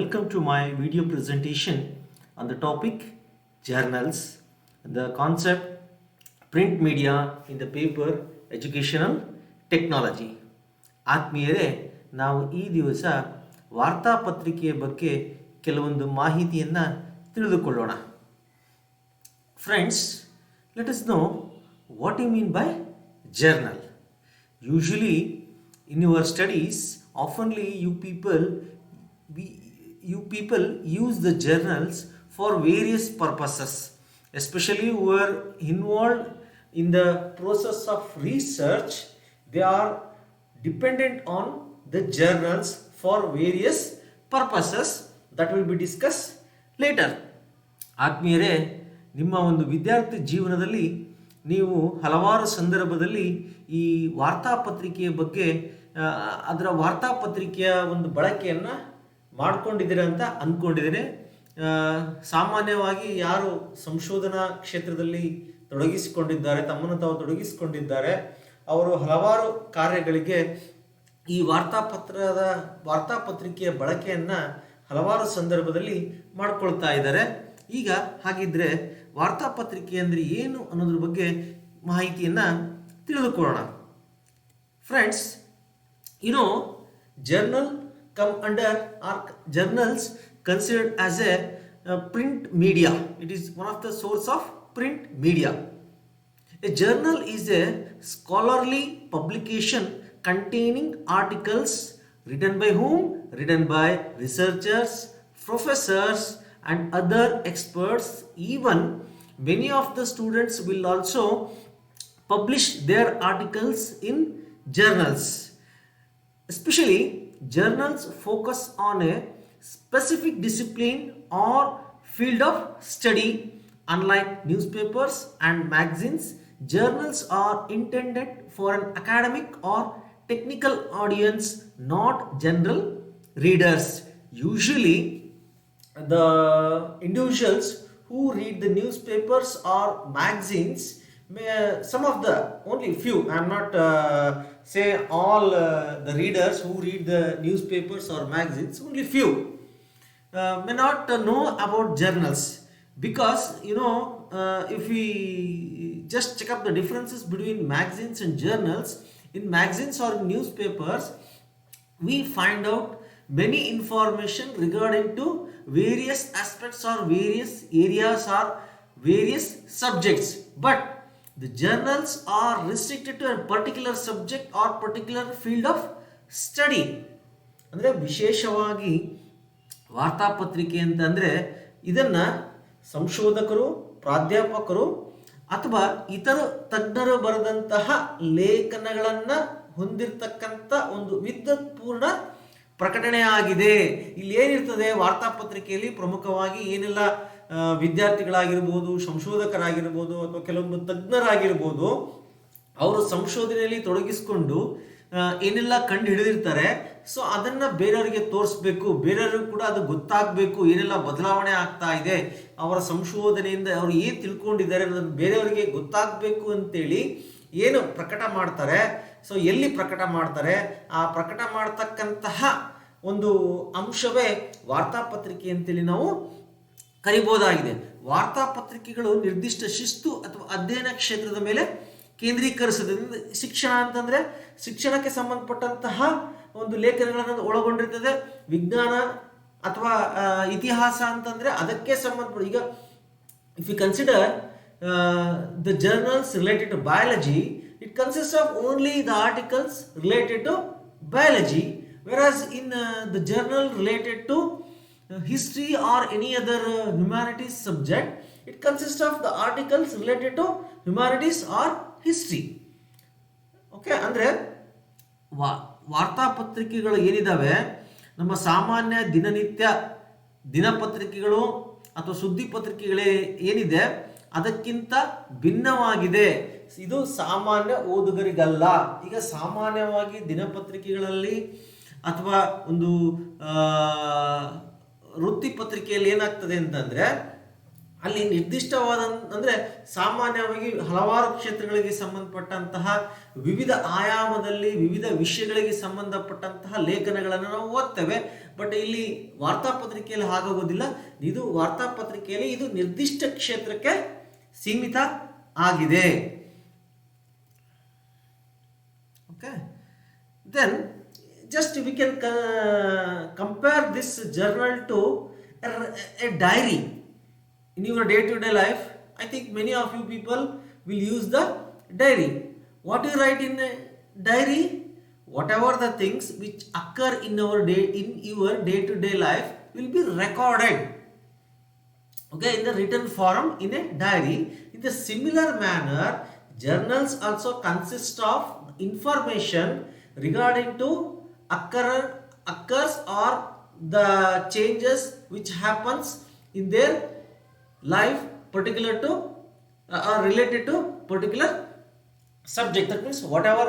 Welcome to my video presentation on the topic journals, the concept print media in the paper educational technology. ಆತ್ಮೀಯರೇ, ನಾವು ಈ ದಿವಸ ವಾರ್ತಾಪತ್ರಿಕೆಯ ಬಗ್ಗೆ ಕೆಲವೊಂದು ಮಾಹಿತಿಯನ್ನು ತಿಳಿದುಕೊಳ್ಳೋಣ. Friends, let us know what you mean by journal. Usually in your studies, oftenly you people use the journals for various purposes, especially who are involved in the process of research. They are dependent on the journals for various purposes that will be discussed later. ಆತ್ಮೀಯರೇ, ನಿಮ್ಮ ಒಂದು ವಿದ್ಯಾರ್ಥಿ ಜೀವನದಲ್ಲಿ ನೀವು ಹಲವಾರು ಸಂದರ್ಭದಲ್ಲಿ ಈ ವಾರ್ತಾಪತ್ರಿಕೆಯ ಬಗ್ಗೆ ಅದರ ವಾರ್ತಾಪತ್ರಿಕೆಯ ಒಂದು ಬಳಕೆಯನ್ನು ಮಾಡ್ಕೊಂಡಿದ್ದೀರ ಅಂತ ಅಂದ್ಕೊಂಡಿದ್ದೇನೆ. ಸಾಮಾನ್ಯವಾಗಿ ಯಾರು ಸಂಶೋಧನಾ ಕ್ಷೇತ್ರದಲ್ಲಿ ತೊಡಗಿಸಿಕೊಂಡಿದ್ದಾರೆ, ತಮ್ಮನ್ನು ತಾವು ತೊಡಗಿಸಿಕೊಂಡಿದ್ದಾರೆ, ಅವರು ಹಲವಾರು ಕಾರ್ಯಗಳಿಗೆ ಈ ವಾರ್ತಾಪತ್ರಿಕೆಯ ಬಳಕೆಯನ್ನು ಹಲವಾರು ಸಂದರ್ಭದಲ್ಲಿ ಮಾಡ್ಕೊಳ್ತಾ ಇದ್ದಾರೆ. ಈಗ ಹಾಗಿದ್ರೆ ವಾರ್ತಾಪತ್ರಿಕೆ ಅಂದರೆ ಏನು ಅನ್ನೋದ್ರ ಬಗ್ಗೆ ಮಾಹಿತಿಯನ್ನು ತಿಳಿದುಕೊಳ್ಳೋಣ. Friends, journal come under or journals considered as a print media. It is one of the source of print media. A journal is a scholarly publication containing articles written by whom? Written by researchers, professors and other experts. Even many of the students will also publish their articles in journals. Especially journals focus on a specific discipline or field of study. Unlike newspapers and magazines, journals are intended for an academic or technical audience, not general readers. Usually the individuals who read the newspapers or magazines, some of the only few, I am not say all the readers who read the newspapers or magazines, only few may not know about journals, because if we just check up the differences between magazines and journals, in magazines or in newspapers we find out many information regarding to various aspects or various areas or various subjects, but the journals are restricted to a particular subject or particular field of study. ಅಂದರೆ ವಿಶೇಷವಾಗಿ ವಾರ್ತಾಪತ್ರಿಕೆ ಅಂತಂದರೆ ಇದನ್ನು ಸಂಶೋಧಕರು, ಪ್ರಾಧ್ಯಾಪಕರು ಅಥವಾ ಇತರ ತಜ್ಞರು ಬರೆದಂತಹ ಲೇಖನಗಳನ್ನು ಹೊಂದಿರತಕ್ಕಂಥ ಒಂದು ವಿದ್ವತ್ಪೂರ್ಣ ಪ್ರಕಟಣೆ ಆಗಿದೆ. ಇಲ್ಲಿ ಏನಿರ್ತದೆ ವಾರ್ತಾಪತ್ರಿಕೆಯಲ್ಲಿ ಪ್ರಮುಖವಾಗಿ ಏನೆಲ್ಲ ವಿದ್ಯಾರ್ಥಿಗಳಾಗಿರ್ಬೋದು, ಸಂಶೋಧಕರಾಗಿರ್ಬೋದು ಅಥವಾ ಕೆಲವೊಂದು ತಜ್ಞರಾಗಿರ್ಬೋದು, ಅವರು ಸಂಶೋಧನೆಯಲ್ಲಿ ತೊಡಗಿಸಿಕೊಂಡು ಏನೆಲ್ಲ ಕಂಡು ಹಿಡಿದಿರ್ತಾರೆ, ಸೊ ಅದನ್ನು ಬೇರೆಯವರಿಗೆ ತೋರಿಸ್ಬೇಕು, ಬೇರೆಯವ್ರಿಗೂ ಕೂಡ ಅದು ಗೊತ್ತಾಗಬೇಕು, ಏನೆಲ್ಲ ಬದಲಾವಣೆ ಆಗ್ತಾ ಇದೆ, ಅವರ ಸಂಶೋಧನೆಯಿಂದ ಅವರು ಏನು ತಿಳ್ಕೊಂಡಿದ್ದಾರೆ ಅನ್ನೋದನ್ನು ಬೇರೆಯವರಿಗೆ ಗೊತ್ತಾಗಬೇಕು ಅಂತೇಳಿ ಏನು ಪ್ರಕಟ ಮಾಡ್ತಾರೆ, ಸೊ ಎಲ್ಲಿ ಪ್ರಕಟ ಮಾಡ್ತಾರೆ, ಆ ಪ್ರಕಟ ಮಾಡ್ತಕ್ಕಂತಹ ಒಂದು ಅಂಶವೇ ವಾರ್ತಾಪತ್ರಿಕೆ ಅಂತೇಳಿ ನಾವು ಕರಿಬೋದಾಗಿದೆ. ವಾರ್ತಾಪತ್ರಿಕೆಗಳು ನಿರ್ದಿಷ್ಟ ಶಿಸ್ತು ಅಥವಾ ಅಧ್ಯಯನ ಕ್ಷೇತ್ರದ ಮೇಲೆ ಕೇಂದ್ರೀಕರಿಸೋದ್ರಿಂದ, ಶಿಕ್ಷಣ ಅಂತಂದರೆ ಶಿಕ್ಷಣಕ್ಕೆ ಸಂಬಂಧಪಟ್ಟಂತಹ ಒಂದು ಲೇಖನಗಳನ್ನು ಒಳಗೊಂಡಿರ್ತದೆ. ವಿಜ್ಞಾನ ಅಥವಾ ಇತಿಹಾಸ ಅಂತಂದರೆ ಅದಕ್ಕೆ ಸಂಬಂಧಪಟ್ಟ, ಈಗ if you consider the journals related to biology, it consists of only the articles related to biology, whereas in the journal related to history or any other humanities subject, it consists of the articles related to humanities or history. Okay, ಅಂದರೆ ವಾರ್ತಾಪತ್ರಿಕೆಗಳು ಏನಿದಾವೆ, ನಮ್ಮ ಸಾಮಾನ್ಯ ದಿನನಿತ್ಯ ದಿನಪತ್ರಿಕೆಗಳು ಅಥವಾ ಸುದ್ದಿ ಪತ್ರಿಕೆಗಳೇ ಏನಿದೆ ಅದಕ್ಕಿಂತ ಭಿನ್ನವಾಗಿದೆ. ಇದು ಸಾಮಾನ್ಯ ಓದುಗರಿಗಲ್ಲ. ಈಗ ಸಾಮಾನ್ಯವಾಗಿ ದಿನಪತ್ರಿಕೆಗಳಲ್ಲಿ ಅಥವಾ ಒಂದು ವೃತ್ತಿ ಪತ್ರಿಕೆಯಲ್ಲಿ ಏನಾಗ್ತದೆ ಅಂತಂದರೆ ಅಲ್ಲಿ ನಿರ್ದಿಷ್ಟವಾದ ಅಂದರೆ ಸಾಮಾನ್ಯವಾಗಿ ಹಲವಾರು ಕ್ಷೇತ್ರಗಳಿಗೆ ಸಂಬಂಧಪಟ್ಟಂತಹ ವಿವಿಧ ಆಯಾಮದಲ್ಲಿ ವಿವಿಧ ವಿಷಯಗಳಿಗೆ ಸಂಬಂಧಪಟ್ಟಂತಹ ಲೇಖನಗಳನ್ನು ನಾವು ಓದ್ತೇವೆ. ಬಟ್ ಇಲ್ಲಿ ವಾರ್ತಾಪತ್ರಿಕೆಯಲ್ಲಿ ಹಾಗಾಗೋದಿಲ್ಲ. ಇದು ವಾರ್ತಾಪತ್ರಿಕೆಯಲ್ಲಿ ಇದು ನಿರ್ದಿಷ್ಟ ಕ್ಷೇತ್ರಕ್ಕೆ ಸೀಮಿತ ಆಗಿದೆ. Okay, then just we can compare this journal to a diary in your day-to-day life. I think many of you people will use the diary. What you write in a diary? Whatever the things which occur in your day-to-day life will be recorded, okay, in the written form in a diary. In the similar manner, journals also consist of information regarding to occurs or the changes which happens in their life particular to or related to particular subject. That means whatever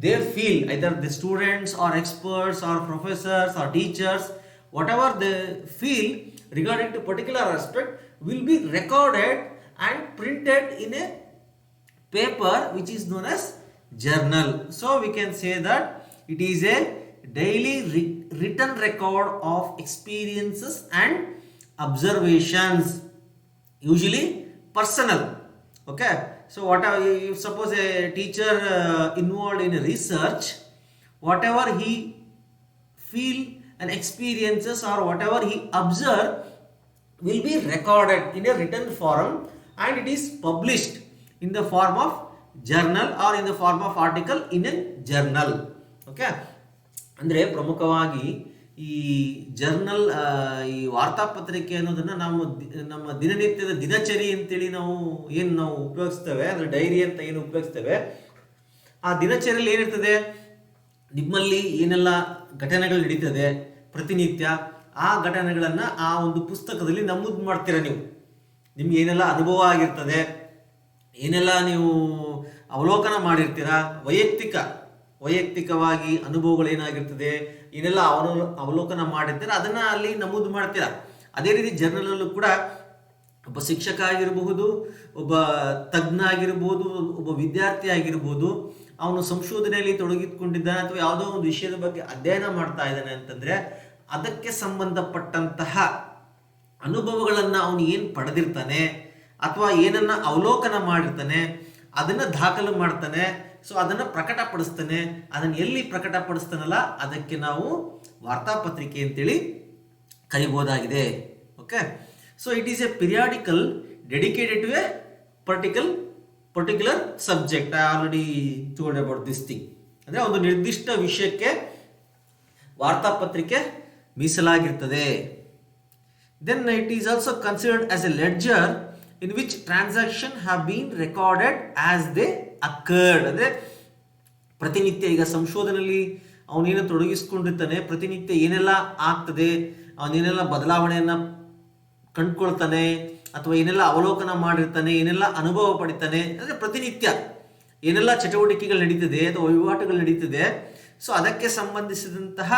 they feel, either the students or experts or professors or teachers, whatever they feel regarding to particular aspect will be recorded and printed in a paper which is known as journal. So we can say that it is a daily written record of experiences and observations, usually personal. Okay, so whatever, if suppose a teacher involved in a research, whatever he feel and experiences or whatever he observe will be recorded in a written form and it is published in the form of journal or in the form of article in a journal. Okay, ಅಂದರೆ ಪ್ರಮುಖವಾಗಿ ಈ journal, ಈ ವಾರ್ತಾಪತ್ರಿಕೆ ಅನ್ನೋದನ್ನು ನಮ್ಮ ದಿನನಿತ್ಯದ ದಿನಚರಿ ಅಂತೇಳಿ ನಾವು ಉಪಯೋಗಿಸ್ತೇವೆ, ಅಂದರೆ ಡೈರಿ ಅಂತ ಏನು ಉಪಯೋಗಿಸ್ತೇವೆ, ಆ ದಿನಚರಿಯಲ್ಲಿ ಏನಿರ್ತದೆ, ನಿಮ್ಮಲ್ಲಿ ಏನೆಲ್ಲ ಘಟನೆಗಳು ನಡೀತದೆ ಪ್ರತಿನಿತ್ಯ, ಆ ಘಟನೆಗಳನ್ನು ಆ ಒಂದು ಪುಸ್ತಕದಲ್ಲಿ ನಮೂದು ಮಾಡ್ತೀರ. ನಿಮ್ಗೆ ಏನೆಲ್ಲ ಅನುಭವ ಆಗಿರ್ತದೆ, ಏನೆಲ್ಲ ನೀವು ಅವಲೋಕನ ಮಾಡಿರ್ತೀರ, ವೈಯಕ್ತಿಕವಾಗಿ ಅನುಭವಗಳು ಏನಾಗಿರ್ತದೆ, ಏನೆಲ್ಲ ಅವಲೋಕನ ಮಾಡಿರ್ತೀರ, ಅದನ್ನು ಅಲ್ಲಿ ನಮೂದು ಮಾಡ್ತೀರ. ಅದೇ ರೀತಿ ಜರ್ನಲಲ್ಲೂ ಕೂಡ ಒಬ್ಬ ಶಿಕ್ಷಕ ಆಗಿರಬಹುದು, ಒಬ್ಬ ತಜ್ಞ ಆಗಿರ್ಬೋದು, ಒಬ್ಬ ವಿದ್ಯಾರ್ಥಿ ಆಗಿರ್ಬೋದು, ಅವನು ಸಂಶೋಧನೆಯಲ್ಲಿ ತೊಡಗಿಕೊಂಡಿದ್ದಾನೆ ಅಥವಾ ಯಾವುದೋ ಒಂದು ವಿಷಯದ ಬಗ್ಗೆ ಅಧ್ಯಯನ ಮಾಡ್ತಾ ಇದ್ದಾನೆ ಅಂತಂದರೆ ಅದಕ್ಕೆ ಸಂಬಂಧಪಟ್ಟಂತಹ ಅನುಭವಗಳನ್ನು ಅವನು ಏನು ಪಡೆದಿರ್ತಾನೆ ಅಥವಾ ಏನನ್ನ ಅವಲೋಕನ ಮಾಡಿರ್ತಾನೆ ಅದನ್ನು ದಾಖಲು ಮಾಡ್ತಾನೆ. ಸೊ ಅದನ್ನು ಪ್ರಕಟಪಡಿಸ್ತಾನೆ. ಅದನ್ನು ಎಲ್ಲಿ ಪ್ರಕಟಪಡಿಸ್ತಾನಲ್ಲ ಅದಕ್ಕೆ ನಾವು ವಾರ್ತಾಪತ್ರಿಕೆ ಅಂತೇಳಿ ಕರಿಬೋದಾಗಿದೆ. Okay, so it is a periodical dedicated to a particular subject. I already told about this thing. ಅಂದರೆ ಒಂದು ನಿರ್ದಿಷ್ಟ ವಿಷಯಕ್ಕೆ ವಾರ್ತಾಪತ್ರಿಕೆ ಮೀಸಲಾಗಿರ್ತದೆ. Then it is also considered as a ledger in which transaction have been recorded as they occurred. ಅಂದರೆ ಪ್ರತಿನಿತ್ಯ ಈಗ ಸಂಶೋಧನೆಯಲ್ಲಿ ಅವನೇನು ತೊಡಗಿಸ್ಕೊಂಡಿರ್ತಾನೆ, ಪ್ರತಿನಿತ್ಯ ಏನೆಲ್ಲ ಆಗ್ತದೆ, ಅವನೇನೆಲ್ಲ ಬದಲಾವಣೆಯನ್ನು ಕಂಡುಕೊಳ್ತಾನೆ ಅಥವಾ ಏನೆಲ್ಲ ಅವಲೋಕನ ಮಾಡಿರ್ತಾನೆ, ಏನೆಲ್ಲ ಅನುಭವ ಪಡಿತಾನೆ, ಅಂದರೆ ಪ್ರತಿನಿತ್ಯ ಏನೆಲ್ಲ ಚಟುವಟಿಕೆಗಳು ನಡೀತದೆ ಅಥವಾ ವಹಿವಾಟುಗಳು ನಡೀತದೆ, ಸೊ ಅದಕ್ಕೆ ಸಂಬಂಧಿಸಿದಂತಹ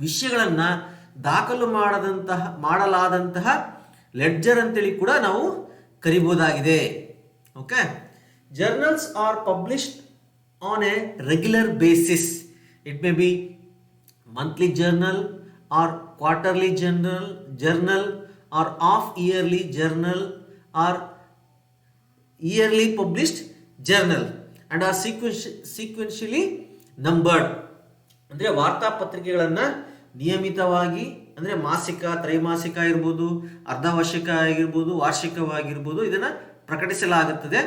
ವಿಷಯಗಳನ್ನು ದಾಖಲು ಮಾಡಲಾದಂತಹ ಲೆಡ್ಜರ್ ಅಂತೇಳಿ ಕೂಡ ನಾವು ಕರಿಬೋದಾಗಿದೆ. Okay, journals are published on a regular basis. It may be monthly journal or quarterly journal or of yearly journal or yearly published journal and are sequentially numbered. ಅಂದರೆ ವಾರ್ತಾಪತ್ರಿಕೆಗಳನ್ನು ನಿಯಮಿತವಾಗಿ, ಅಂದರೆ ಮಾಸಿಕ, ತ್ರೈಮಾಸಿಕ ಇರ್ಬೋದು, ಅರ್ಧವಾರ್ಷಿಕ ಆಗಿರ್ಬೋದು, ವಾರ್ಷಿಕವಾಗಿರ್ಬೋದು, ಇದನ್ನು ಪ್ರಕಟಿಸಲಾಗುತ್ತದೆ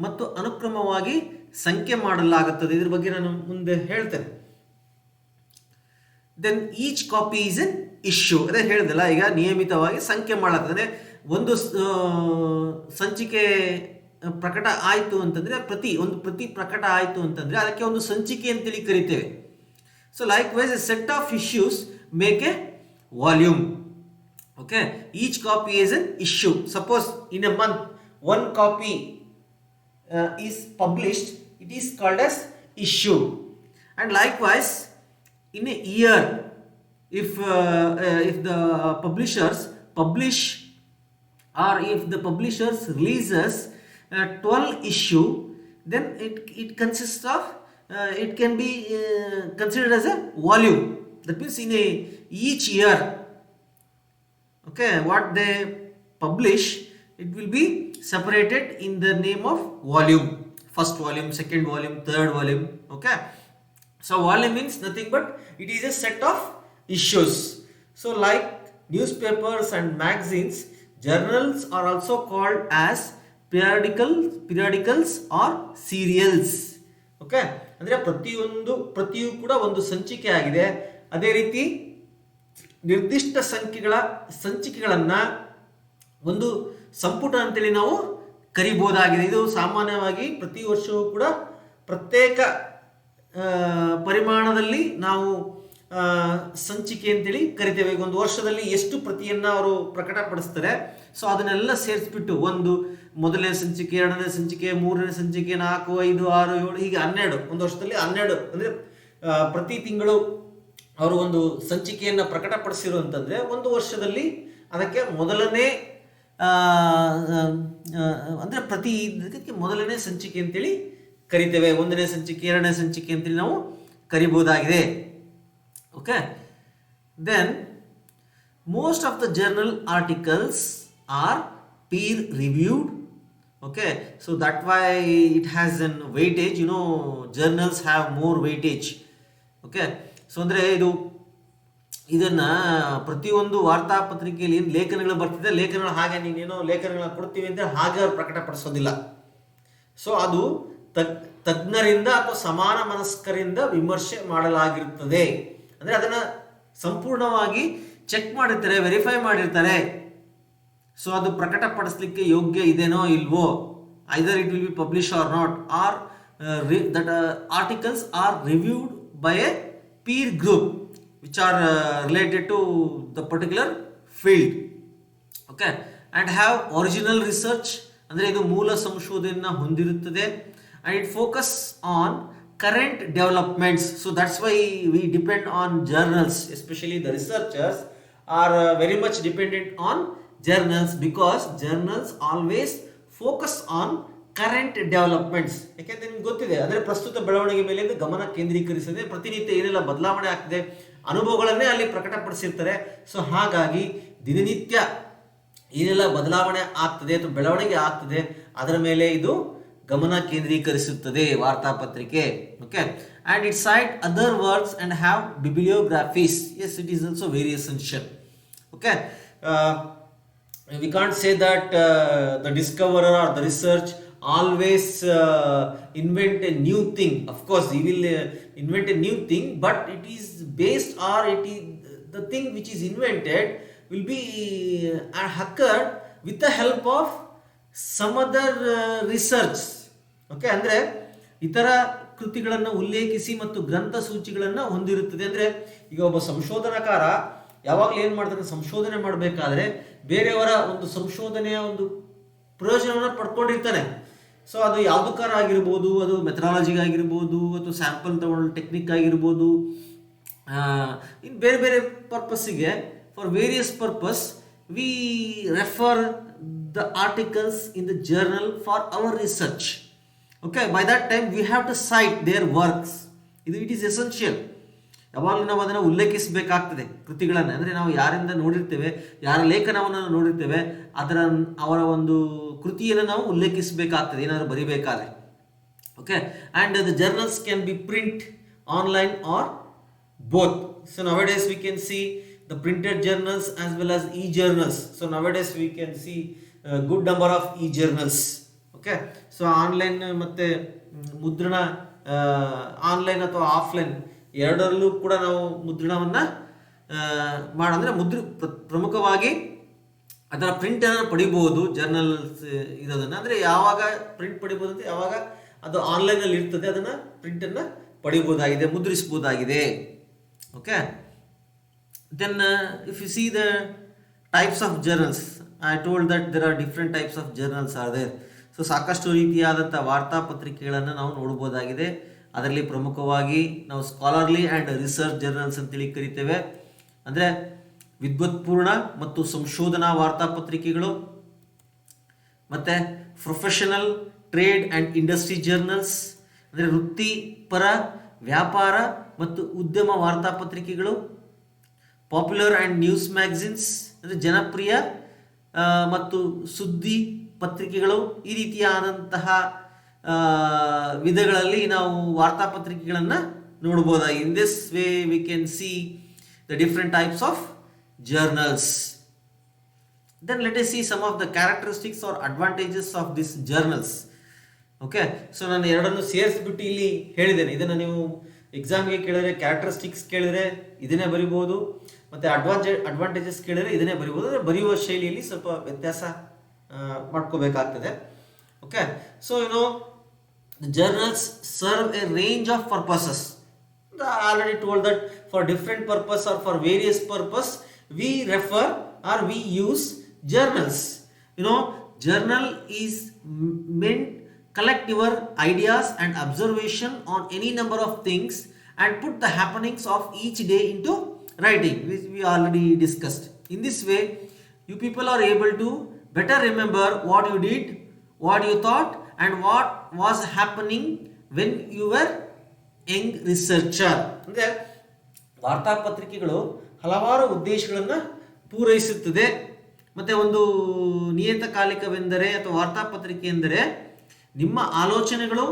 ಮತ್ತು ಅನುಕ್ರಮವಾಗಿ ಸಂಖ್ಯೆ ಮಾಡಲಾಗುತ್ತದೆ. ಇದ್ರ ಬಗ್ಗೆ ನಾನು ಮುಂದೆ ಹೇಳ್ತೇನೆ. Then each copy is an issue. ಅದೇ ಹೇಳಿದಲ್ಲ, ಈಗ ನಿಯಮಿತವಾಗಿ ಸಂಖ್ಯೆ ಮಾಡಲಾಗ್ತದೆ. ಒಂದು ಸಂಚಿಕೆ ಪ್ರಕಟ ಆಯಿತು ಅಂತಂದರೆ, ಪ್ರತಿ ಪ್ರಕಟ ಆಯಿತು ಅಂತಂದರೆ ಅದಕ್ಕೆ ಒಂದು ಸಂಚಿಕೆ ಅಂತೇಳಿ ಕರಿತೇವೆ. So likewise a set of issues make a volume. Okay, each copy is an issue. Suppose in a month one copy is published, it is called as issue. And likewise in a year, if the publishers publish or if the publishers releases 12 issue, then it consists of it can be considered as a volume. That means in each year, okay, what they publish, it will be separated in the name of volume. First volume, second volume, third volume. Okay, so volume means nothing but it is a set of issues. So like newspapers and magazines, journals are also called as periodicals or serials. Okay, ಅಂದರೆ ಪ್ರತಿಯೂ ಕೂಡ ಒಂದು ಸಂಚಿಕೆ ಆಗಿದೆ. ಅದೇ ರೀತಿ ನಿರ್ದಿಷ್ಟ ಸಂಚಿಕೆಗಳನ್ನು ಒಂದು ಸಂಪುಟ ಅಂತೇಳಿ ನಾವು ಕರಿಬಹುದಾಗಿದೆ. ಇದು ಸಾಮಾನ್ಯವಾಗಿ ಪ್ರತಿ ವರ್ಷವೂ ಕೂಡ ಪ್ರತ್ಯೇಕ ಪರಿಮಾಣದಲ್ಲಿ ನಾವು ಸಂಚಿಕೆ ಅಂತೇಳಿ ಕರಿತೇವೆ. ಈಗ ಒಂದು ವರ್ಷದಲ್ಲಿ ಎಷ್ಟು ಪ್ರತಿಯನ್ನು ಅವರು ಪ್ರಕಟಪಡಿಸ್ತಾರೆ, ಸೊ ಅದನ್ನೆಲ್ಲ ಸೇರಿಸ್ಬಿಟ್ಟು ಒಂದು ಮೊದಲನೇ ಸಂಚಿಕೆ, ಎರಡನೇ ಸಂಚಿಕೆ, ಮೂರನೇ ಸಂಚಿಕೆ, 4, 5, 6, 7 ಹೀಗೆ 12, ಒಂದು ವರ್ಷದಲ್ಲಿ 12 ಅಂದರೆ ಪ್ರತಿ ತಿಂಗಳು ಅವರು ಒಂದು ಸಂಚಿಕೆಯನ್ನು ಪ್ರಕಟಪಡಿಸಿರು ಅಂತಂದರೆ ಒಂದು ವರ್ಷದಲ್ಲಿ ಅದಕ್ಕೆ ಮೊದಲನೇ ಅಂದರೆ ಪ್ರತಿ ಇದಕ್ಕೆ ಮೊದಲನೇ ಸಂಚಿಕೆ ಅಂತೇಳಿ ಕರಿತೇವೆ. ಒಂದನೇ ಸಂಚಿಕೆ, ಎರಡನೇ ಸಂಚಿಕೆ ಅಂತೇಳಿ ನಾವು ಕರಿಬಹುದಾಗಿದೆ. Okay, then most of the journal articles are peer reviewed. Okay, so that why it has an weightage, you know, journals have more weightage. Okay, so ಅಂದ್ರೆ ಇದನ್ನ ಪ್ರತಿಯೊಂದು ವಾರ್ತಾಪತ್ರಿಕೆಯಲ್ಲಿ ಏನು ಲೇಖನಗಳು ಬರ್ತಿದೆ, ಲೇಖನಗಳು ಹಾಗೆ ನೀನೇನೋ ಲೇಖನಗಳನ್ನ ಕೊಡ್ತೀವಿ ಅಂತ ಹಾಗೆ ಅವ್ರು ಪ್ರಕಟಪಡಿಸೋದಿಲ್ಲ. ಸೊ ಅದು ತಜ್ಞರಿಂದ ಅಥವಾ ಸಮಾನ ಮನಸ್ಕರಿಂದ ವಿಮರ್ಶೆ ಮಾಡಲಾಗಿರುತ್ತದೆ. ಅಂದರೆ ಅದನ್ನ ಸಂಪೂರ್ಣವಾಗಿ ಚೆಕ್ ಮಾಡಿರ್ತಾರೆ, ವೆರಿಫೈ ಮಾಡಿರ್ತಾರೆ. ಸೊ ಅದು ಪ್ರಕಟಪಡಿಸಲಿಕ್ಕೆ ಯೋಗ್ಯ ಇದೇನೋ ಇಲ್ವೋ, either it will be publish or not, or that articles are reviewed by a peer group which are related to the particular field. Okay, and have original research, ಅಂದರೆ ಇದು ಮೂಲ ಸಂಶೋಧನೆಯನ್ನು ಹೊಂದಿರುತ್ತದೆ. And it focus on current developments. So that's why we depend on journals, especially the researchers are very much dependent on journals, because journals always focus on current developments. ಯಾಕೆಂದ್ರೆ ನಿಮ್ಗೆ ಗೊತ್ತಿದೆ, ಅಂದರೆ ಪ್ರಸ್ತುತ ಬೆಳವಣಿಗೆ ಮೇಲೆ ಗಮನ ಕೇಂದ್ರೀಕರಿಸದೆ ಪ್ರತಿನಿತ್ಯ ಏನೆಲ್ಲ ಬದಲಾವಣೆ ಆಗ್ತದೆ ಅನುಭವಗಳನ್ನೇ ಅಲ್ಲಿ ಪ್ರಕಟಪಡಿಸಿರ್ತಾರೆ. ಸೊ ಹಾಗಾಗಿ ದಿನನಿತ್ಯ ಏನೆಲ್ಲ ಬದಲಾವಣೆ ಆಗ್ತದೆ ಅಥವಾ ಬೆಳವಣಿಗೆ ಆಗ್ತದೆ ಅದರ ಮೇಲೆ ಇದು ಗಮನ ಕೇಂದ್ರೀಕರಿಸುತ್ತದೆ ವಾರ್ತಾಪತ್ರಿಕೆ. Okay, and it cite other works and have bibliographies. Yes, it is also very essential. Okay, we can't say that the discoverer or the research always invent a new thing. Of course he will invent a new thing, but it is based, or it is the thing which is invented will be occurred with the help of some other research. Okay, ಅಂದರೆ ಇತರ ಕೃತಿಗಳನ್ನು ಉಲ್ಲೇಖಿಸಿ ಮತ್ತು ಗ್ರಂಥ ಸೂಚಿಗಳನ್ನು ಹೊಂದಿರುತ್ತದೆ. ಅಂದರೆ ಈಗ ಒಬ್ಬ ಸಂಶೋಧನಾಕಾರ ಯಾವಾಗಲೂ ಏನು ಮಾಡ್ತಾರೆ, ಸಂಶೋಧನೆ ಮಾಡಬೇಕಾದ್ರೆ ಬೇರೆಯವರ ಒಂದು ಸಂಶೋಧನೆಯ ಒಂದು ಪ್ರಯೋಜನವನ್ನು ಪಡ್ಕೊಂಡಿರ್ತಾನೆ. ಸೊ ಅದು ಯಾವುದಕ್ಕಾರ ಆಗಿರ್ಬೋದು, ಅದು ಮೆಥಡಾಲಜಿಗಾಗಿರ್ಬೋದು, ಅಥವಾ ಸ್ಯಾಂಪಲ್ ತಗೊಳ್ಳೋ ಟೆಕ್ನಿಕ್ ಆಗಿರ್ಬೋದು, ಇನ್ನು ಬೇರೆ ಬೇರೆ ಪರ್ಪಸ್ಸಿಗೆ, for various purpose we refer the articles in the journal for our research. Okay, by that time we have to cite their works. It is essential. ಯಾವಾಗಲೂ ನಾವು ಅದನ್ನು ಉಲ್ಲೇಖಿಸಬೇಕಾಗ್ತದೆ ಕೃತಿಗಳನ್ನು. ಅಂದರೆ ನಾವು ಯಾರಿಂದ ನೋಡಿರ್ತೇವೆ, ಯಾರ ಲೇಖನವನ್ನು ನೋಡಿರ್ತೇವೆ, ಅವರ ಒಂದು ಕೃತಿಯನ್ನು ನಾವು ಉಲ್ಲೇಖಿಸಬೇಕಾಗ್ತದೆ ಏನಾದರೂ ಬರೀಬೇಕಾದ್ರೆ. Okay, and the journals can be print online or both. So nowadays we can see the printed journals as well as e journals. So nowadays we can see good number of e journals. Okay, so online ಮತ್ತು ಮುದ್ರಣ, online ಅಥವಾ offline ಎರಡರಲ್ಲೂ ಕೂಡ ನಾವು ಮುದ್ರಣವನ್ನು ಮಾಡಂದರೆ ಪ್ರಮುಖವಾಗಿ ಅದರ ಪ್ರಿಂಟನ್ನು ಪಡಿಬೋದು. ಜರ್ನಲ್ಸ್ ಇರೋದನ್ನು ಅಂದರೆ ಯಾವಾಗ ಪ್ರಿಂಟ್ ಪಡಿಬೋದು ಅಂತ, ಯಾವಾಗ ಅದು ಆನ್ಲೈನಲ್ಲಿ ಇರ್ತದೆ ಅದನ್ನು ಪ್ರಿಂಟನ್ನು ಪಡಿಬೋದಾಗಿದೆ, ಮುದ್ರಿಸ್ಬೋದಾಗಿದೆ. Okay, then if you see the types of journals, I told that there are different types of journals are there. So ಸಾಕಷ್ಟು ರೀತಿಯಾದಂಥ ವಾರ್ತಾಪತ್ರಿಕೆಗಳನ್ನು ನಾವು ನೋಡ್ಬೋದಾಗಿದೆ. ಅದರಲ್ಲಿ ಪ್ರಮುಖವಾಗಿ ನಾವು ಸ್ಕಾಲರ್ಲಿ ಆ್ಯಂಡ್ ರಿಸರ್ಚ್ ಜರ್ನಲ್ಸ್ ಅಂತೇಳಿ ಕರಿತೇವೆ. ಅಂದರೆ ವಿದ್ವತ್ಪೂರ್ಣ ಮತ್ತು ಸಂಶೋಧನಾ ವಾರ್ತಾಪತ್ರಿಕೆಗಳು, ಮತ್ತು professional, trade and industry journals ಅಂದರೆ ವೃತ್ತಿಪರ, ವ್ಯಾಪಾರ ಮತ್ತು ಉದ್ಯಮ ವಾರ್ತಾಪತ್ರಿಕೆಗಳು. ಪಾಪ್ಯುಲರ್ ಆ್ಯಂಡ್ ನ್ಯೂಸ್ ಮ್ಯಾಗಝಿನ್ಸ್ ಅಂದರೆ ಜನಪ್ರಿಯ ಮತ್ತು ಸುದ್ದಿ ಪತ್ರಿಕೆಗಳು. ಈ ರೀತಿಯಾದಂತಹ ವಿಧಗಳಲ್ಲಿ ನಾವು ವಾರ್ತಾಪತ್ರಿಕೆಗಳನ್ನು ನೋಡ್ಬೋದಾಗಿ. In this way we can see the different types of journals. Then let us see some of the characteristics or advantages of these journals. Okay, so ನಾನು ಎರಡನ್ನು ಸೇರಿಸ್ಬಿಟ್ಟು ಇಲ್ಲಿ ಹೇಳಿದ್ದೇನೆ. ಇದನ್ನು ನೀವು ಎಕ್ಸಾಮ್ಗೆ ಕೇಳಿದ್ರೆ ಕ್ಯಾರೆಕ್ಟರಿಸ್ಟಿಕ್ಸ್ ಕೇಳಿದರೆ ಇದನ್ನೇ ಬರಿಬೋದು, ಮತ್ತು ಅಡ್ವಾಂಟೇಜಸ್ ಕೇಳಿದರೆ ಇದನ್ನೇ ಬರಿಬೋದು. ಅಂದರೆ ಬರೆಯುವ ಶೈಲಿಯಲ್ಲಿ ಸ್ವಲ್ಪ ವ್ಯತ್ಯಾಸ ಮಾಡ್ಕೋಬೇಕಾಗ್ತದೆ. Okay, so the journals serve a range of purposes. I already told that for different purpose or for various purpose we refer or we use journals. Journal is meant collect your ideas and observation on any number of things and put the happenings of each day into writing, which we already discussed. In this way you people are able to better remember what you did, what you thought and what was happening when you were young researcher. ಅಂದರೆ ವಾರ್ತಾಪತ್ರಿಕೆಗಳು ಹಲವಾರು ಉದ್ದೇಶಗಳನ್ನು ಪೂರೈಸುತ್ತದೆ. ಮತ್ತು ಒಂದು ನಿಯತಕಾಲಿಕವೆಂದರೆ ಅಥವಾ ವಾರ್ತಾಪತ್ರಿಕೆ ಎಂದರೆ ನಿಮ್ಮ ಆಲೋಚನೆಗಳು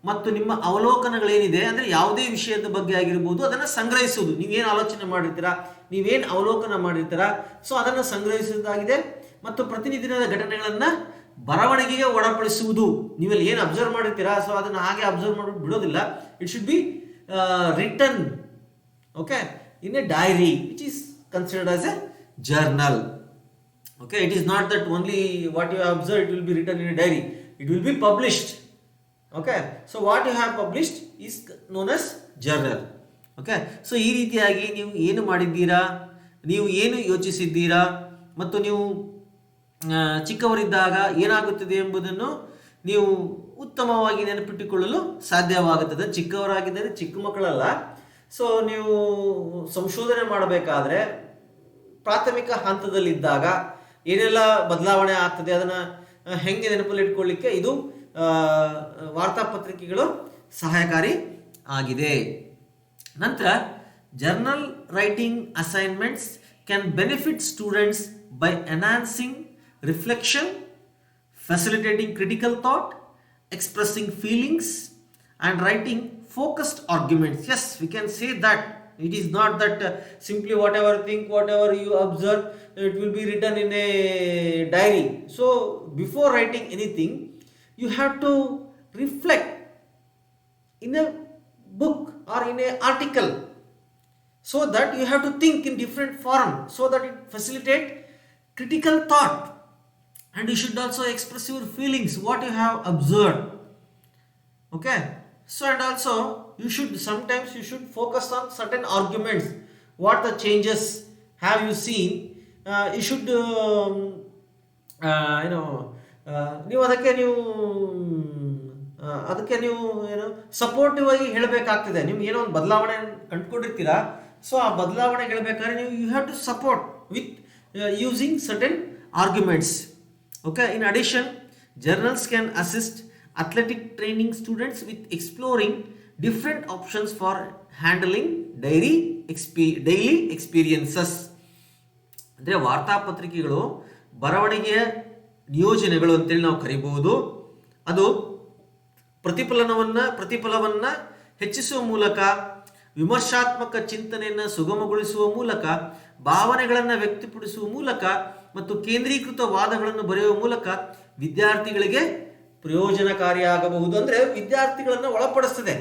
ಮತ್ತು ನಿಮ್ಮ ಅವಲೋಕನಗಳೇನಿದೆ, ಅಂದರೆ ಯಾವುದೇ ವಿಷಯದ ಬಗ್ಗೆ ಆಗಿರ್ಬೋದು ಅದನ್ನು ಸಂಗ್ರಹಿಸುವುದು. ನೀವೇನು ಆಲೋಚನೆ ಮಾಡಿರ್ತೀರಾ, ನೀವೇನು ಅವಲೋಕನ ಮಾಡಿರ್ತೀರಾ, ಸೊ ಅದನ್ನು ಸಂಗ್ರಹಿಸುವುದಾಗಿದೆ. ಮತ್ತು ಪ್ರತಿನಿಧಿನದ ಘಟನೆಗಳನ್ನು ಬರವಣಿಗೆಗೆ ಒಳಪಡಿಸುವುದು. ನೀವೆಲ್ಲಿ ಏನು ಅಬ್ಸರ್ವ್ ಮಾಡಿರ್ತೀರಾ, ಸೊ ಅದನ್ನು ಹಾಗೆ ಅಬ್ಸರ್ವ್ ಮಾಡಿ ಬಿಡೋದಿಲ್ಲ. It should be return, okay, in a dairy which is considered as A journal. Okay, it is not that only what you have observed it will be written in a diary, it will be published. Okay, so what you have published is known as journal. Okay, so ಈ ರೀತಿಯಾಗಿ ನೀವು ಏನು ಮಾಡಿದ್ದೀರಾ, ನೀವು ಏನು ಯೋಚಿಸಿದ್ದೀರಾ ಮತ್ತು ನೀವು ಚಿಕ್ಕವರಿದ್ದಾಗ ಏನಾಗುತ್ತದೆ ಎಂಬುದನ್ನು ನೀವು ಉತ್ತಮವಾಗಿ ನೆನಪಿಟ್ಟುಕೊಳ್ಳಲು ಸಾಧ್ಯವಾಗುತ್ತದೆ. ಚಿಕ್ಕವರಾಗಿದ್ದರೆ ಚಿಕ್ಕ ಮಕ್ಕಳಲ್ಲ. ಸೊ ನೀವು ಸಂಶೋಧನೆ ಮಾಡಬೇಕಾದ್ರೆ ಪ್ರಾಥಮಿಕ ಹಂತದಲ್ಲಿದ್ದಾಗ ಏನೆಲ್ಲ ಬದಲಾವಣೆ ಆಗ್ತದೆ ಅದನ್ನು ಹೆಂಗೆ ನೆನಪಲ್ಲಿ ಇಟ್ಕೊಳ್ಳಿಕ್ಕೆ ಇದು ವಾರ್ತಾಪತ್ರಿಕೆಗಳು ಸಹಾಯಕಾರಿ ಆಗಿದೆ. ನಂತರ journal writing assignments can benefit students by enhancing reflection, facilitating critical thought, expressing feelings and writing focused arguments. Yes, we can say that. It is not that simply whatever think, whatever you observe, it will be written in a diary. So before writing anything, you have to reflect in a book or in an article, so that you have to think in different form, so that it facilitate critical thought. And you should also express your feelings, what you have observed. Okay, so and also you should sometimes you should focus on certain arguments. What the changes have you seen? You should ನೀವು ಅದಕ್ಕೆ ನೀವು supportive ಆಗಿ ಹೇಳಬೇಕಾಗ್ತದೆ. ನಿಮ್ಗೆ ಏನೋ ಒಂದು ಬದಲಾವಣೆ ಕಂಡುಕೊಂಡಿರ್ತೀರಾ, so ಆ ಬದಲಾವಣೆ ಹೇಳಬೇಕಾದ್ರೆ ನೀವು you have to support with using certain arguments. Okay, in addition, journals can assist athletic training students with exploring different options for handling daily experiences. ಅಂದರೆ ವಾರ್ತಾಪತ್ರಿಕೆಗಳು ಬರವಣಿಗೆಯ ನಿಯೋಜನೆಗಳು ಅಂತೇಳಿ ನಾವು ಕರಿಬಹುದು. ಅದು ಪ್ರತಿಫಲವನ್ನು ಹೆಚ್ಚಿಸುವ ಮೂಲಕ, ವಿಮರ್ಶಾತ್ಮಕ ಚಿಂತನೆಯನ್ನು ಸುಗಮಗೊಳಿಸುವ ಮೂಲಕ, ಭಾವನೆಗಳನ್ನು ವ್ಯಕ್ತಪಡಿಸುವ ಮೂಲಕ ಮತ್ತು ಕೇಂದ್ರೀಕೃತ ವಾದಗಳನ್ನು ಬರೆಯುವ ಮೂಲಕ ವಿದ್ಯಾರ್ಥಿಗಳಿಗೆ ಪ್ರಯೋಜನಕಾರಿಯಾಗಬಹುದು. ಅಂದರೆ ವಿದ್ಯಾರ್ಥಿಗಳನ್ನು ಒಳಪಡಿಸ್ತದೆ.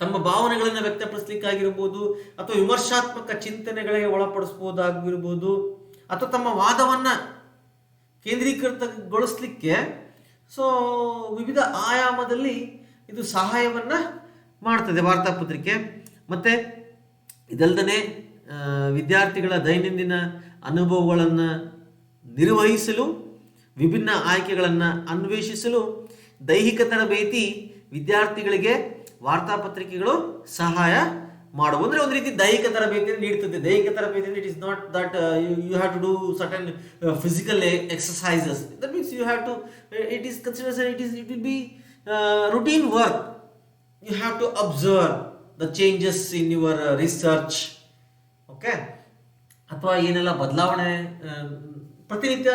ತಮ್ಮ ಭಾವನೆಗಳನ್ನು ವ್ಯಕ್ತಪಡಿಸಲಿಕ್ಕಾಗಿರ್ಬೋದು, ಅಥವಾ ವಿಮರ್ಶಾತ್ಮಕ ಚಿಂತನೆಗಳಿಗೆ ಒಳಪಡಿಸ್ಬೋದಾಗಿರ್ಬೋದು, ಅಥವಾ ತಮ್ಮ ವಾದವನ್ನು ಕೇಂದ್ರೀಕೃತಗೊಳಿಸಲಿಕ್ಕೆ ಸೊ ವಿವಿಧ ಆಯಾಮದಲ್ಲಿ ಇದು ಸಹಾಯವನ್ನು ಮಾಡ್ತದೆ ವಾರ್ತಾಪತ್ರಿಕೆ. ಮತ್ತು ಇದಲ್ಲದೆ ವಿದ್ಯಾರ್ಥಿಗಳ ದೈನಂದಿನ ಅನುಭವಗಳನ್ನು ನಿರ್ವಹಿಸಲು, ವಿಭಿನ್ನ ಆಯ್ಕೆಗಳನ್ನು ಅನ್ವೇಷಿಸಲು ದೈಹಿಕ ತರಬೇತಿ ವಿದ್ಯಾರ್ಥಿಗಳಿಗೆ ವಾರ್ತಾಪತ್ರಿಕೆಗಳು ಸಹಾಯ ಮಾಡುವ ಅಂದರೆ ಒಂದು ರೀತಿ ದೈಹಿಕ ತರಬೇತಿಯನ್ನು ನೀಡುತ್ತದೆ. ದೈಹಿಕ ತರಬೇತಿ it is not that you have to do certain physical exercises. That means you have to it is considers it will be routine work. You have to observe the changes in your research. Okay, ಅಥವಾ ಏನೆಲ್ಲ ಬದಲಾವಣೆ ಪ್ರತಿನಿತ್ಯ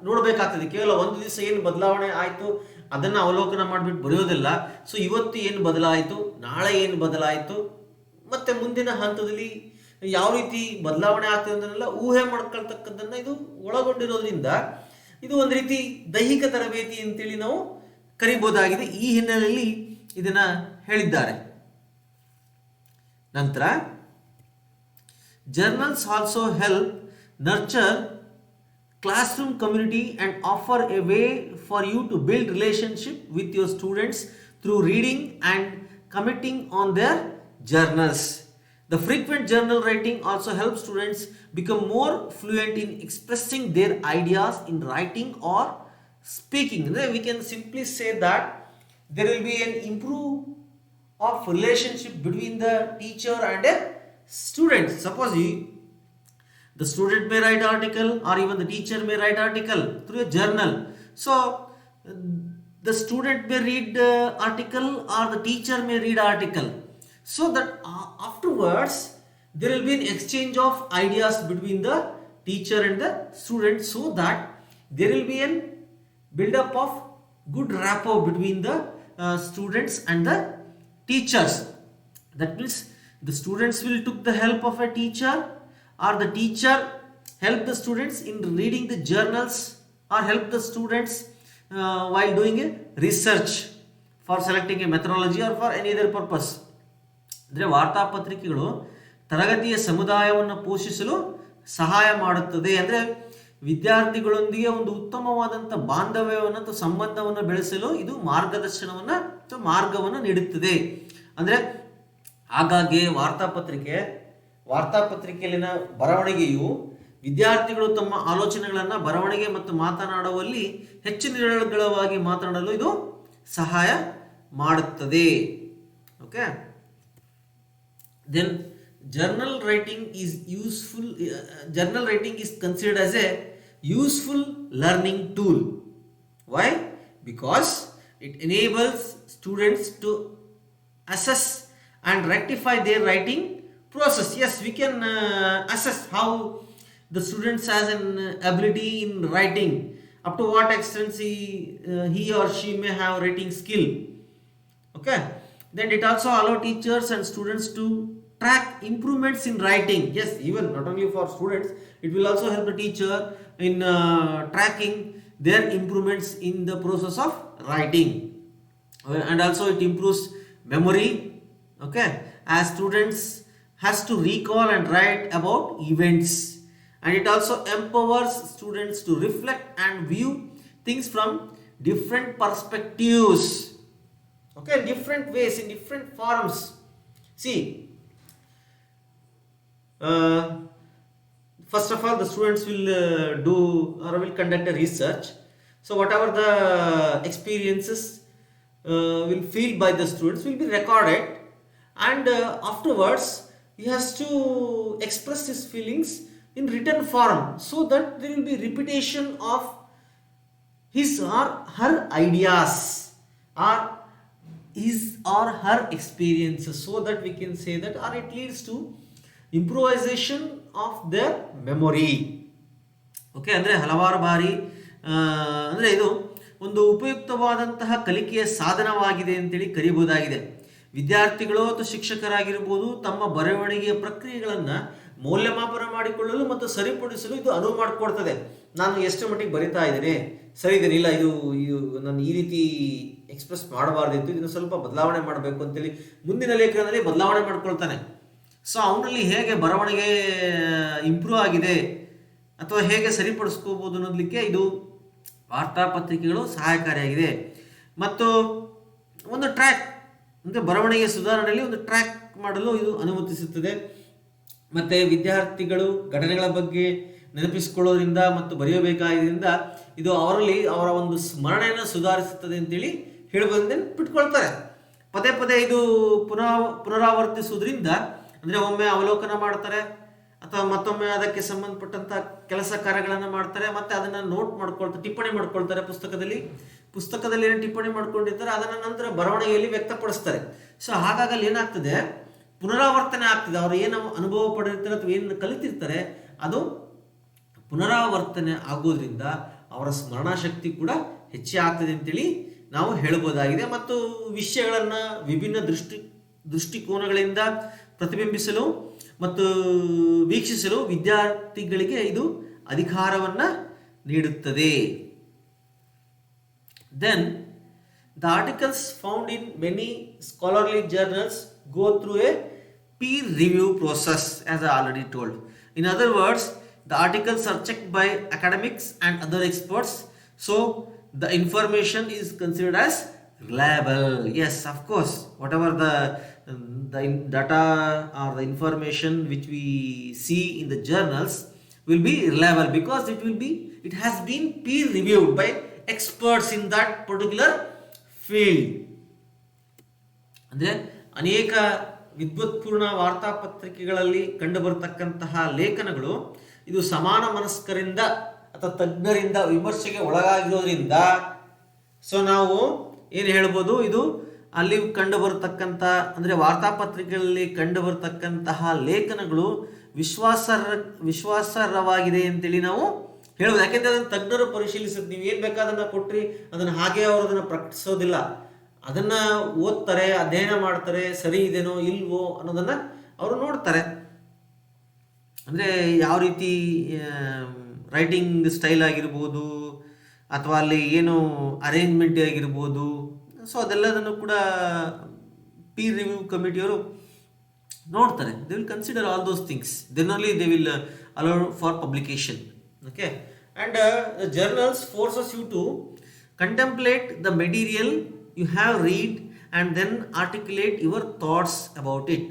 ನೋಡಬೇಕಾಗ್ತದೆ. ಕೇವಲ ಒಂದು ದಿವಸ ಏನು ಬದಲಾವಣೆ ಆಯಿತು ಅದನ್ನು ಅವಲೋಕನ ಮಾಡಿಬಿಟ್ಟು ಬರೆಯೋದಿಲ್ಲ. ಸೊ ಇವತ್ತು ಏನು ಬದಲಾಯಿತು, ನಾಳೆ ಏನು ಬದಲಾಯಿತು, ಮತ್ತೆ ಮುಂದಿನ ಹಂತದಲ್ಲಿ ಯಾವ ರೀತಿ ಬದಲಾವಣೆ ಆಗ್ತದೆ ಅನ್ನೋದನ್ನೆಲ್ಲ ಊಹೆ ಮಾಡ್ಕೊಳ್ತಕ್ಕದ್ದನ್ನು ಇದು ಒಳಗೊಂಡಿರೋದ್ರಿಂದ ಇದು ಒಂದು ರೀತಿ ದೈಹಿಕ ತರಬೇತಿ ಅಂತೇಳಿ ನಾವು ಕರಿಬಹುದಾಗಿದೆ. ಈ ಹಿನ್ನೆಲೆಯಲ್ಲಿ ಇದನ್ನ ಹೇಳಿದ್ದಾರೆ. ನಂತರ journals also help nurture classroom community and offer a way for you to build relationship with your students through reading and commenting on their journals. The frequent journal writing also helps students become more fluent in expressing their ideas in writing or speaking. We can simply say that there will be an improve of relationship between the teacher and a student. Suppose the student may write article or even the teacher may write article through a journal. So the student may read article or the teacher may read article. So that afterwards there will be an exchange of ideas between the teacher and the student, so that there will be an build up of good rapport between the students and the teachers. That means the students will took the help of a teacher, or the teacher help the students in reading the journals, or help the students while doing a research for selecting a methodology or for any other purpose. ಅಂದರೆ ವಾರ್ತಾಪತ್ರಿಕೆಗಳು ತರಗತಿಯ ಸಮುದಾಯವನ್ನು ಪೋಷಿಸಲು ಸಹಾಯ ಮಾಡುತ್ತದೆ. ಅಂದರೆ ವಿದ್ಯಾರ್ಥಿಗಳೊಂದಿಗೆ ಒಂದು ಉತ್ತಮವಾದಂಥ ಬಾಂಧವ್ಯವನ್ನು ಅಥವಾ ಸಂಬಂಧವನ್ನು ಬೆಳೆಸಲು ಇದು ಮಾರ್ಗದರ್ಶನವನ್ನು ಅಥವಾ ಮಾರ್ಗವನ್ನು ನೀಡುತ್ತದೆ. ಅಂದರೆ ಆಗಾಗ್ಗೆ ವಾರ್ತಾಪತ್ರಿಕೆಯಲ್ಲಿನ ಬರವಣಿಗೆಯು ವಿದ್ಯಾರ್ಥಿಗಳು ತಮ್ಮ ಆಲೋಚನೆಗಳನ್ನು ಬರವಣಿಗೆ ಮತ್ತು ಮಾತನಾಡುವಲ್ಲಿ ಹೆಚ್ಚು ನಿರರ್ಗಳವಾಗಿ ಮಾತನಾಡಲು ಇದು ಸಹಾಯ ಮಾಡುತ್ತದೆ. Okay, then journal writing is useful. Journal writing is considered as a useful learning tool. Why? Because it enables students to assess and rectify their writing process. Yes, we can assess how the students has an ability in writing, up to what extent he or she may have writing skill. Okay, then it also allow teachers and students to track improvements in writing. Yes, even not only for students, it will also help the teacher in tracking their improvements in the process of writing. And also it improves memory. Okay, as students has to recall and write about events, and it also empowers students to reflect and view things from different perspectives. Okay, different ways, in different forms. See, first of all, the students will do or will conduct a research. So whatever the experiences will feel by the students will be recorded, and afterwards he has to express his feelings in written form, so that there will be repetition of his or her ideas or his or her experiences, so that we can say that, or it leads to improvisation of their memory. Okay, ಅಂದರೆ ಹಲವಾರು ಬಾರಿ ಅಂದರೆ ಇದು ಒಂದು ಉಪಯುಕ್ತವಾದಂತಹ ಕಲಿಕೆಯ ಸಾಧನವಾಗಿದೆ ಅಂತೇಳಿ ಕರೀಬಹುದಾಗಿದೆ. ವಿದ್ಯಾರ್ಥಿಗಳು ಅಥವಾ ಶಿಕ್ಷಕರಾಗಿರ್ಬೋದು ತಮ್ಮ ಬರವಣಿಗೆಯ ಪ್ರಕ್ರಿಯೆಗಳನ್ನು ಮೌಲ್ಯಮಾಪನ ಮಾಡಿಕೊಳ್ಳಲು ಮತ್ತು ಸರಿಪಡಿಸಲು ಇದು ಅನುವು ಮಾಡಿಕೊಡ್ತದೆ. ನಾನು ಎಷ್ಟು ಮಟ್ಟಿಗೆ ಬರಿತಾ ಇದ್ದೇನೆ, ಸರಿ ಇದ್ದೇನೆ, ಇಲ್ಲ ಇದು ನಾನು ಈ ರೀತಿ ಎಕ್ಸ್ಪ್ರೆಸ್ ಮಾಡಬಾರ್ದಿತ್ತು, ಇದನ್ನು ಸ್ವಲ್ಪ ಬದಲಾವಣೆ ಮಾಡಬೇಕು ಅಂತೇಳಿ ಮುಂದಿನ ಲೇಖನದಲ್ಲಿ ಬದಲಾವಣೆ ಮಾಡ್ಕೊಳ್ತಾನೆ. ಸೊ ಅವನಲ್ಲಿ ಹೇಗೆ ಬರವಣಿಗೆ ಇಂಪ್ರೂವ್ ಆಗಿದೆ ಅಥವಾ ಹೇಗೆ ಸರಿಪಡಿಸ್ಕೋಬೋದು ಅನ್ನೋದಕ್ಕೆ ಇದು ವಾರ್ತಾಪತ್ರಿಕೆಗಳು ಸಹಾಯಕಾರಿಯಾಗಿದೆ. ಮತ್ತು ಒಂದು ಟ್ರ್ಯಾಕ್ ಅಂದರೆ ಬರವಣಿಗೆ ಸುಧಾರಣೆಯಲ್ಲಿ ಒಂದು ಟ್ರ್ಯಾಕ್ ಮಾಡಲು ಇದು ಅನುಮತಿಸುತ್ತದೆ. ಮತ್ತು ವಿದ್ಯಾರ್ಥಿಗಳು ಘಟನೆಗಳ ಬಗ್ಗೆ ನೆನಪಿಸಿಕೊಳ್ಳೋದ್ರಿಂದ ಮತ್ತು ಬರೆಯಬೇಕಾದ್ರಿಂದ ಇದು ಅವರಲ್ಲಿ ಅವರ ಒಂದು ಸ್ಮರಣೆಯನ್ನು ಸುಧಾರಿಸುತ್ತದೆ ಅಂತೇಳಿ ಹೇಳಬಹುದನ್ನು ಬಿಟ್ಕೊಳ್ತಾರೆ. ಪದೇ ಪದೇ ಇದು ಪುನರಾವರ್ತಿಸುವುದರಿಂದ ಅಂದರೆ ಒಮ್ಮೆ ಅವಲೋಕನ ಮಾಡ್ತಾರೆ ಅಥವಾ ಮತ್ತೊಮ್ಮೆ ಅದಕ್ಕೆ ಸಂಬಂಧಪಟ್ಟಂಥ ಕೆಲಸ ಕಾರ್ಯಗಳನ್ನು ಮಾಡ್ತಾರೆ, ಮತ್ತೆ ಅದನ್ನು ನೋಟ್ ಮಾಡ್ಕೊಳ್ತಾರೆ, ಟಿಪ್ಪಣಿ ಮಾಡ್ಕೊಳ್ತಾರೆ. ಪುಸ್ತಕದಲ್ಲಿ ಏನು ಟಿಪ್ಪಣಿ ಮಾಡ್ಕೊಂಡಿರ್ತಾರೆ ಅದನ್ನು ನಂತರ ಬರವಣಿಗೆಯಲ್ಲಿ ವ್ಯಕ್ತಪಡಿಸ್ತಾರೆ. ಸೊ ಹಾಗಾಗಿ ಏನಾಗ್ತದೆ, ಪುನರಾವರ್ತನೆ ಆಗ್ತದೆ. ಅವರು ಏನು ಅನುಭವ ಪಡೆದಿರ್ತಾರೆ ಅಥವಾ ಏನು ಕಲಿತಿರ್ತಾರೆ ಅದು ಪುನರಾವರ್ತನೆ ಆಗೋದ್ರಿಂದ ಅವರ ಸ್ಮರಣಶಕ್ತಿ ಕೂಡ ಹೆಚ್ಚೇ ಆಗ್ತದೆ ಅಂತೇಳಿ ನಾವು ಹೇಳ್ಬೋದಾಗಿದೆ. ಮತ್ತು ವಿಷಯಗಳನ್ನು ವಿಭಿನ್ನ ದೃಷ್ಟಿಕೋನಗಳಿಂದ ಪ್ರತಿಬಿಂಬಿಸಲು ಮತ್ತು ವೀಕ್ಷಿಸಲು ವಿದ್ಯಾರ್ಥಿಗಳಿಗೆ ಇದು ಅಧಿಕಾರವನ್ನು ನೀಡುತ್ತದೆ. Then the articles found in many scholarly journals go through a peer review process, as I already told. In other words, the articles are checked by academics and other experts, so the information is considered as reliable. Yes, of course, whatever the data or the information which we see in the journals will be reliable because it has been peer reviewed by experts in that particular field. ಅಂದರೆ ಅನೇಕ ವಿದ್ವತ್ಪೂರ್ಣ ವಾರ್ತಾಪತ್ರಿಕೆಗಳಲ್ಲಿ ಕಂಡುಬರತಕ್ಕಂತಹ ಲೇಖನಗಳು ಇದು ಸಮಾನ ಮನಸ್ಕರಿಂದ ಅಥವಾ ತಜ್ಞರಿಂದ ವಿಮರ್ಶೆಗೆ ಒಳಗಾಗಿರೋದ್ರಿಂದ so ನಾವು ಏನು ಹೇಳ್ಬೋದು, ಇದು ಅಲ್ಲಿ ಕಂಡುಬರತಕ್ಕಂಥ ಅಂದರೆ ವಾರ್ತಾಪತ್ರಿಕೆಗಳಲ್ಲಿ ಕಂಡುಬರತಕ್ಕಂತಹ ಲೇಖನಗಳು ವಿಶ್ವಾಸಾರ್ಹವಾಗಿದೆ ಅಂತೇಳಿ ನಾವು ಹೇಳ್ಬೋದು. ಯಾಕೆಂದರೆ ಅದನ್ನು ತಜ್ಞರು ಪರಿಶೀಲಿಸುತ್ತೆ. ನೀವು ಏನು ಬೇಕಾದನ್ನು ಕೊಟ್ಟರೆ ಅದನ್ನು ಹಾಗೆ ಅವರು ಅದನ್ನು ಪ್ರಕಟಿಸೋದಿಲ್ಲ, ಅದನ್ನು ಓದ್ತಾರೆ, ಅಧ್ಯಯನ ಮಾಡ್ತಾರೆ, ಸರಿ ಇದೆನೋ ಇಲ್ವೋ ಅನ್ನೋದನ್ನು ಅವರು ನೋಡ್ತಾರೆ. ಅಂದರೆ ಯಾವ ರೀತಿ ರೈಟಿಂಗ್ ಸ್ಟೈಲ್ ಆಗಿರ್ಬೋದು ಅಥವಾ ಅಲ್ಲಿ ಏನು ಅರೇಂಜ್ಮೆಂಟ್ ಆಗಿರ್ಬೋದು, ಸೊ ಅದೆಲ್ಲದನ್ನು ಕೂಡ ಪೀರ್ ರಿವ್ಯೂ ಕಮಿಟಿಯವರು ನೋಡ್ತಾರೆ. They will consider all those things, then only they will allow for publication. Okay, and the journals forces you to contemplate the material you have read and then articulate your thoughts about it.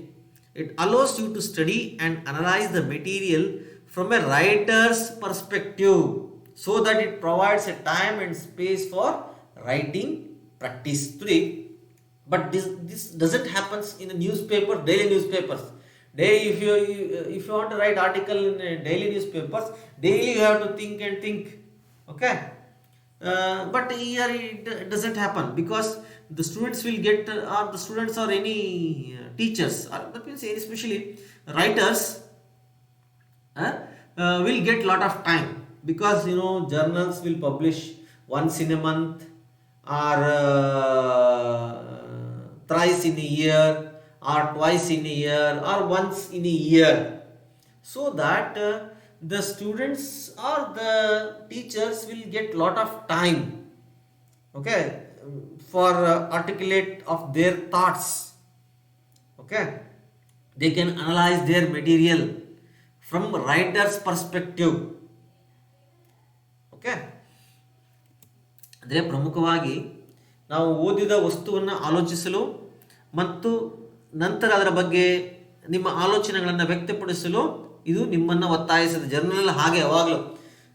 It allows you to study and analyze the material from a writer's perspective so that it provides a time and space for writing practice today. But this doesn't happen in the newspaper, daily newspapers. Daily, if you want to write article in daily newspapers, daily you have to think and think. Okay, but here it doesn't happen because the students will get, or the students or any teachers, or that means especially writers, will get lot of time because journals will publish once in a month or thrice in a year, or twice in a year, or once in a year, so that the students or the teachers will get lot of time, okay, for articulate of their thoughts. Okay, they can analyze their material from writer's perspective. Okay, ಅಂದರೆ ಪ್ರಮುಖವಾಗಿ ನಾವು ಓದಿದ ವಸ್ತುವನ್ನು ಆಲೋಚಿಸಲು ಮತ್ತು ನಂತರ ಅದರ ಬಗ್ಗೆ ನಿಮ್ಮ ಆಲೋಚನೆಗಳನ್ನು ವ್ಯಕ್ತಪಡಿಸಲು ಇದು ನಿಮ್ಮನ್ನು ಒತ್ತಾಯಿಸುತ್ತೆ. ಜರ್ನಲ್ ಹಾಗೆ ಯಾವಾಗಲೂ.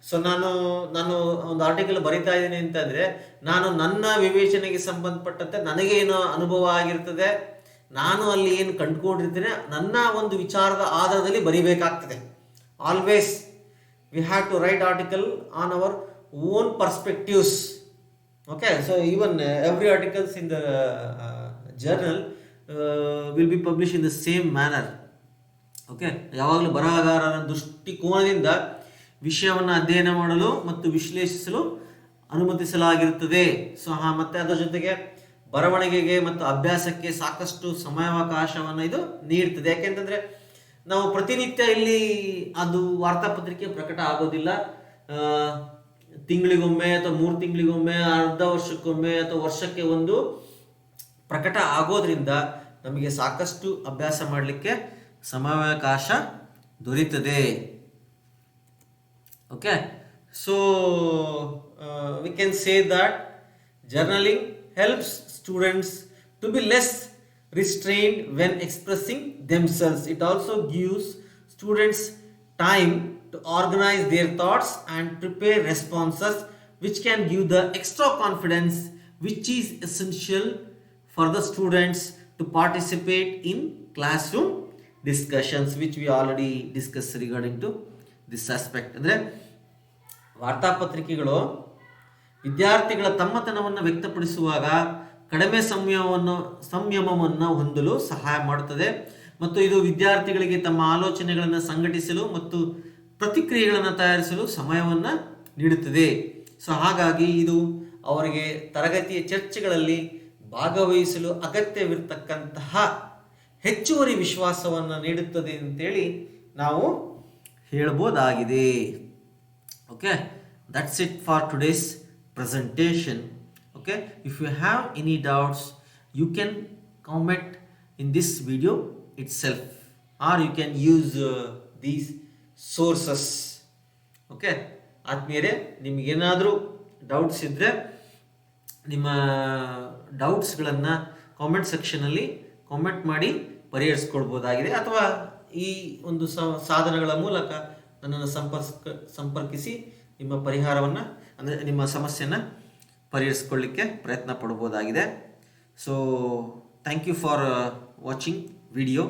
ಸೊ ನಾನು ಒಂದು ಆರ್ಟಿಕಲ್ ಬರಿತಾ ಇದ್ದೀನಿ ಅಂತಂದರೆ ನಾನು ನನ್ನ ವಿವೇಚನೆಗೆ ಸಂಬಂಧಪಟ್ಟಂತೆ ನನಗೇನು ಅನುಭವ ಆಗಿರ್ತದೆ, ನಾನು ಅಲ್ಲಿ ಏನು ಕಂಡುಕೊಂಡಿರ್ತೇನೆ, ನನ್ನ ಒಂದು ವಿಚಾರದ ಆಧಾರದಲ್ಲಿ ಬರಿಬೇಕಾಗ್ತದೆ. Always we have to write article on our own perspectives. Okay, so even every articles in the journal will be published in the same manner. Okay, ಯಾವಾಗಲೂ ಬರಹಗಾರರ ದೃಷ್ಟಿಕೋನದಿಂದ ವಿಷಯವನ್ನು ಅಧ್ಯಯನ ಮಾಡಲು ಮತ್ತು ವಿಶ್ಲೇಷಿಸಲು ಅನುಮತಿಸಲಾಗಿರುತ್ತದೆ. ಸೊ ಮತ್ತು ಅದರ ಜೊತೆಗೆ ಬರವಣಿಗೆಗೆ ಮತ್ತು ಅಭ್ಯಾಸಕ್ಕೆ ಸಾಕಷ್ಟು ಸಮಯಾವಕಾಶವನ್ನು ಇದು ನೀಡ್ತದೆ. ಯಾಕೆಂತಂದರೆ ನಾವು ಪ್ರತಿನಿತ್ಯ ಇಲ್ಲಿ ಅದು ವಾರ್ತಾಪತ್ರಿಕೆ ಪ್ರಕಟ ಆಗೋದಿಲ್ಲ. ತಿಂಗಳಿಗೊಮ್ಮೆ ಅಥವಾ 3 ತಿಂಗಳಿಗೊಮ್ಮೆ, ಅರ್ಧ ವರ್ಷಕ್ಕೊಮ್ಮೆ ಅಥವಾ ವರ್ಷಕ್ಕೆ ಒಂದು ಪ್ರಕಟ ಆಗೋದ್ರಿಂದ ನಮಗೆ ಸಾಕಷ್ಟು ಅಭ್ಯಾಸ ಮಾಡಲಿಕ್ಕೆ ಸಮಯಾವಕಾಶ ದೊರೀತದೆ. Okay, so we can say that journaling helps students to be less restrained when expressing themselves. It also gives students time to organize their thoughts and prepare responses, which can give the extra confidence which is essential for the students to participate in classroom discussions which we already discussed regarding to this aspect. ಅಂದರೆ ವಾರ್ತಾಪತ್ರಿಕೆಗಳು ವಿದ್ಯಾರ್ಥಿಗಳ ತಮ್ಮತನವನ್ನು ವ್ಯಕ್ತಪಡಿಸುವಾಗ ಕಡಿಮೆ ಸಂಯಮವನ್ನು ಹೊಂದಲು ಸಹಾಯ ಮಾಡುತ್ತದೆ ಮತ್ತು ಇದು ವಿದ್ಯಾರ್ಥಿಗಳಿಗೆ ತಮ್ಮ ಆಲೋಚನೆಗಳನ್ನು ಸಂಘಟಿಸಲು ಮತ್ತು ಪ್ರತಿಕ್ರಿಯೆಗಳನ್ನು ತಯಾರಿಸಲು ಸಮಯವನ್ನು ನೀಡುತ್ತದೆ. ಸೊ ಹಾಗಾಗಿ ಇದು ಅವರಿಗೆ ತರಗತಿಯ ಚರ್ಚೆಗಳಲ್ಲಿ ಭಾಗವಹಿಸಲು ಅಗತ್ಯವಿರತಕ್ಕಂತಹ ಹೆಚ್ಚುವರಿ ವಿಶ್ವಾಸವನ್ನು ನೀಡುತ್ತದೆ ಅಂತೇಳಿ ನಾವು ಹೇಳ್ಬೋದಾಗಿದೆ. Okay, that's it for today's presentation. Okay, if you have any doubts you can comment in this video itself or you can use these sources. Okay, ಆದ್ಮೇಲೆ ನಿಮಗೇನಾದರೂ ಡೌಟ್ಸ್ ಇದ್ದರೆ ನಿಮ್ಮ ಡೌಟ್ಸ್ಗಳನ್ನು ಕಾಮೆಂಟ್ ಸೆಕ್ಷನಲ್ಲಿ ಕಾಮೆಂಟ್ ಮಾಡಿ ಪರಿಹರಿಸ್ಕೊಳ್ಬೋದಾಗಿದೆ, ಅಥವಾ ಈ ಒಂದು ಸಾಧನಗಳ ಮೂಲಕ ನನ್ನನ್ನು ಸಂಪರ್ಕಿಸಿ ನಿಮ್ಮ ಪರಿಹಾರವನ್ನು ಅಂದರೆ ನಿಮ್ಮ ಸಮಸ್ಯೆಯನ್ನು ಪರಿಹರಿಸ್ಕೊಳ್ಳಿಕ್ಕೆ ಪ್ರಯತ್ನ ಪಡ್ಬೋದಾಗಿದೆ. So thank you for watching video.